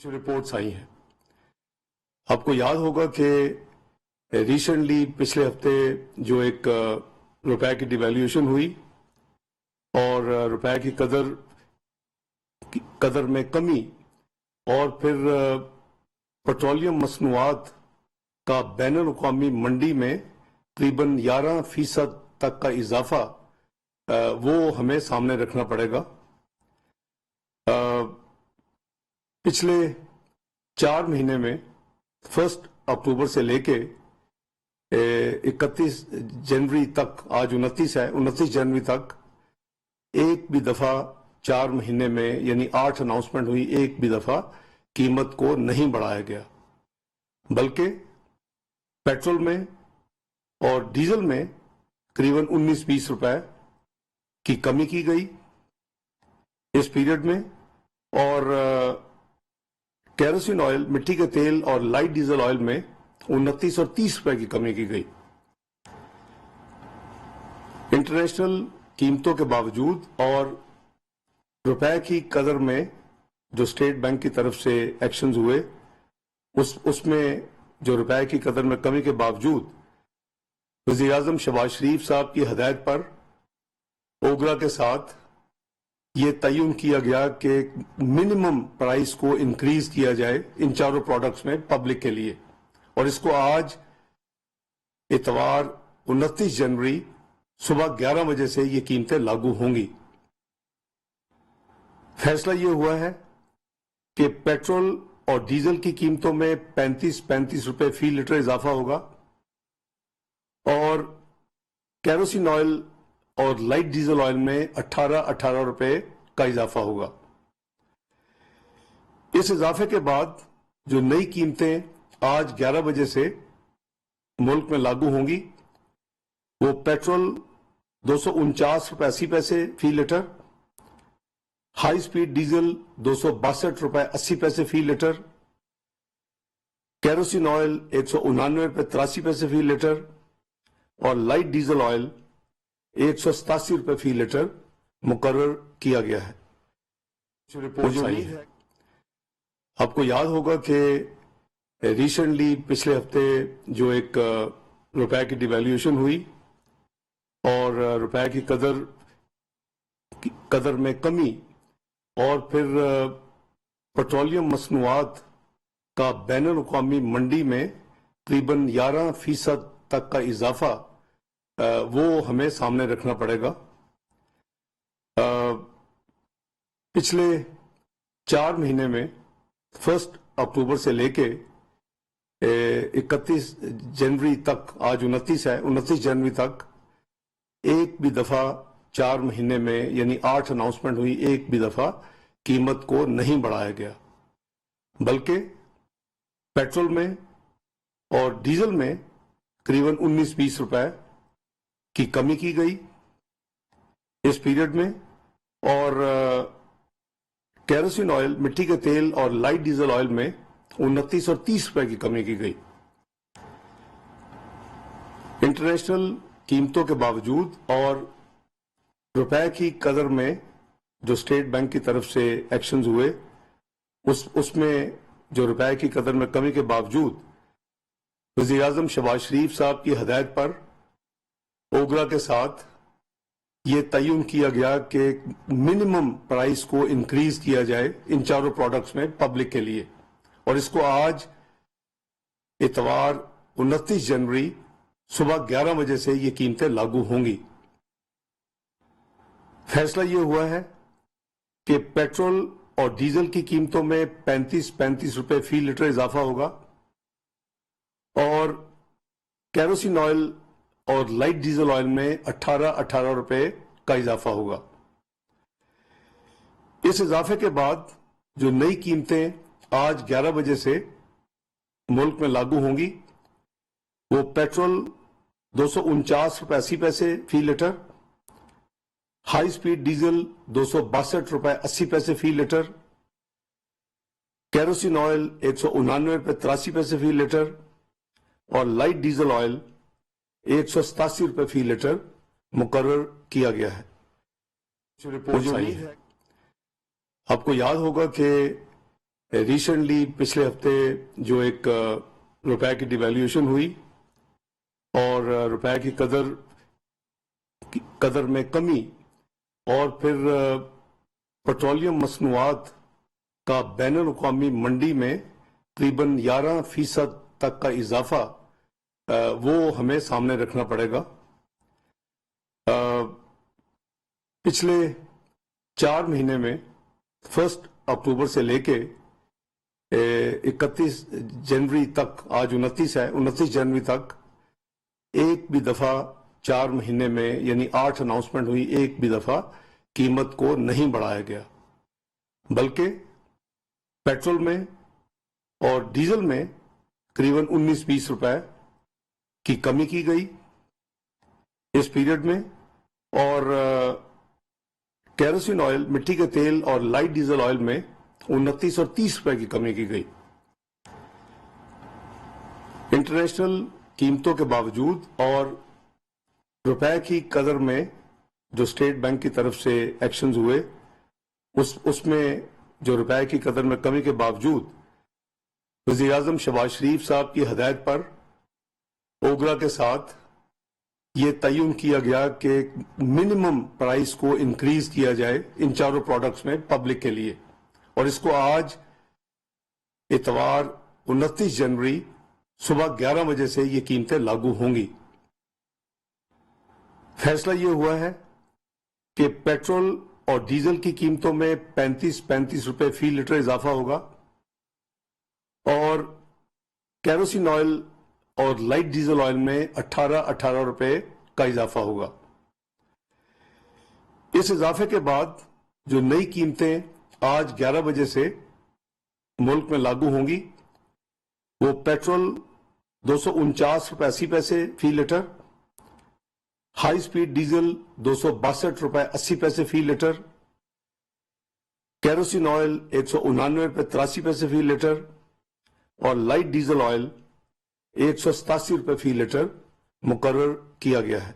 جو رپورٹس آئی ہیں، آپ کو یاد ہوگا کہ ریسنٹلی پچھلے ہفتے جو ایک روپے کی ڈیویلیویشن ہوئی اور روپے کی قدر میں کمی اور پھر پیٹرولیم مصنوعات کا بین الاقوامی منڈی میں تقریباً 11% تک کا اضافہ وہ ہمیں سامنے رکھنا پڑے گا۔ پچھلے 4 مہینے میں 1 اکتوبر سے لے کے 31 جنوری تک، آج 29 ہے، 29 جنوری تک ایک بھی دفعہ 4 مہینے میں یعنی 8 اناؤنسمنٹ ہوئی، ایک بھی دفعہ قیمت کو نہیں بڑھایا گیا، بلکہ پیٹرول میں اور ڈیزل میں تقریباً 19-20 روپے کی کمی کی گئی اس پیریڈ میں، اور کیروسین آئل، مٹی کے تیل اور لائٹ ڈیزل آئل میں 29 اور 30 روپے کی کمی کی گئی۔ انٹرنیشنل قیمتوں کے باوجود اور روپے کی قدر میں جو اسٹیٹ بینک کی طرف سے ایکشنز ہوئے، اس میں جو روپے کی قدر میں کمی کے باوجود وزیر اعظم شہباز شریف صاحب کی ہدایت پر اوگرا کے ساتھ یہ تعین کیا گیا کہ منیمم پرائس کو انکریز کیا جائے ان چاروں پروڈکٹس میں پبلک کے لیے، اور اس کو آج اتوار 29 جنوری صبح 11 بجے سے یہ قیمتیں لاگو ہوں گی۔ فیصلہ یہ ہوا ہے کہ پیٹرول اور ڈیزل کی قیمتوں میں 35 روپے فی لیٹر اضافہ ہوگا، اور کیروسین آئل اور لائٹ ڈیزل آئل میں 18 روپے کا اضافہ ہوگا۔ اس اضافے کے بعد جو نئی قیمتیں آج 11 بجے سے ملک میں لاگو ہوں گی، وہ پیٹرول 249 روپے 80 پیسے فی لیٹر، ہائی سپیڈ ڈیزل 262 روپے 80 پیسے فی لیٹر، کیروسین آئل 199 روپے 83 پیسے فی لیٹر، اور لائٹ ڈیزل آئل 187 روپے فی لیٹر مقرر کیا گیا ہے۔ جو رپورٹس آئی ہیں، آپ کو یاد ہوگا کہ ریسنٹلی پچھلے ہفتے جو ایک روپے کی ڈیویلیویشن ہوئی اور روپے کی قدر میں کمی اور پھر پیٹرولیم مصنوعات کا بین الاقوامی منڈی میں تقریباً 11% تک کا اضافہ وہ ہمیں سامنے رکھنا پڑے گا۔ پچھلے 4 مہینے میں 1 اکتوبر سے لے کے 31 جنوری تک، آج 29 ہے، 29 جنوری تک ایک بھی دفعہ 4 مہینے میں یعنی 8 اناؤنسمنٹ ہوئی، ایک بھی دفعہ قیمت کو نہیں بڑھایا گیا، بلکہ پیٹرول میں اور ڈیزل میں تقریباً 19-20 روپے کی کمی کی گئی اس پیریڈ میں، اور کیروسین آئل، مٹی کے تیل اور لائٹ ڈیزل آئل میں 29 اور 30 روپے کی کمی کی گئی۔ انٹرنیشنل قیمتوں کے باوجود اور روپے کی قدر میں جو اسٹیٹ بینک کی طرف سے ایکشنز ہوئے، اس میں جو روپے کی قدر میں کمی کے باوجود وزیر اعظم شہباز شریف صاحب کی ہدایت پر اوگرا کے ساتھ یہ تعین کیا گیا کہ منیمم پرائس کو انکریز کیا جائے ان چاروں پروڈکٹس میں پبلک کے لیے، اور اس کو آج اتوار 29 جنوری صبح 11 بجے سے یہ قیمتیں لاگو ہوں گی۔ فیصلہ یہ ہوا ہے کہ پیٹرول اور ڈیزل کی قیمتوں میں 35 روپے فی لیٹر اضافہ ہوگا، اور کیروسین آئل اور لائٹ ڈیزل آئل میں 18 روپے کا اضافہ ہوگا۔ اس اضافے کے بعد جو نئی قیمتیں آج 11 بجے سے ملک میں لاگو ہوں گی، وہ پیٹرول 249 روپے 80 پیسے فی لیٹر، ہائی سپیڈ ڈیزل 262 روپے 80 پیسے فی لیٹر، کیروسین آئل 199 روپے 83 پیسے فی لیٹر، اور لائٹ ڈیزل آئل 187 روپے فی لیٹر مقرر کیا گیا ہے۔ جو رپورٹس آئی ہیں، آپ کو یاد ہوگا کہ ریسنٹلی پچھلے ہفتے جو ایک روپے کی ڈیویلیویشن ہوئی اور روپے کی قدر میں کمی اور پھر پیٹرولیم مصنوعات کا بین الاقوامی منڈی میں تقریباً 11% تک کا اضافہ وہ ہمیں سامنے رکھنا پڑے گا. پچھلے 4 مہینے میں 1 اکتوبر سے لے کے 31 جنوری تک، آج 29 ہے، 29 جنوری تک ایک بھی دفعہ 4 مہینے میں یعنی 8 اناؤنسمنٹ ہوئی، ایک بھی دفعہ قیمت کو نہیں بڑھایا گیا، بلکہ پیٹرول میں اور ڈیزل میں قریباً 19-20 روپے کی کمی کی گئی اس پیریڈ میں، اور کیروسین آئل، مٹی کے تیل اور لائٹ ڈیزل آئل میں 29 اور 30 روپے کی کمی کی گئی. انٹرنیشنل قیمتوں کے باوجود اور روپے کی قدر میں جو اسٹیٹ بینک کی طرف سے ایکشنز ہوئے، اس میں جو روپے کی قدر میں کمی کے باوجود وزیر اعظم شہباز شریف صاحب کی ہدایت پر اوگرا کے ساتھ یہ تعین کیا گیا کہ منیمم پرائس کو انکریز کیا جائے ان چاروں پروڈکٹس میں پبلک کے لیے، اور اس کو آج اتوار 29 جنوری صبح 11 بجے سے یہ قیمتیں لاگو ہوں گی. فیصلہ یہ ہوا ہے کہ پیٹرول اور ڈیزل کی قیمتوں میں 35 روپے فی لیٹر اضافہ ہوگا، اور کیروسین آئل اور لائٹ ڈیزل آئل میں 18 روپے کا اضافہ ہوگا. اس اضافے کے بعد جو نئی قیمتیں آج 11 بجے سے ملک میں لاگو ہوں گی، وہ پیٹرول 249 روپے 80 پیسے فی لیٹر، ہائی سپیڈ ڈیزل 262 روپے 80 پیسے فی لیٹر، کیروسین آئل 199 روپے 83 پیسے فی لیٹر، اور لائٹ ڈیزل آئل 187 روپے فی لیٹر مقرر کیا گیا ہے.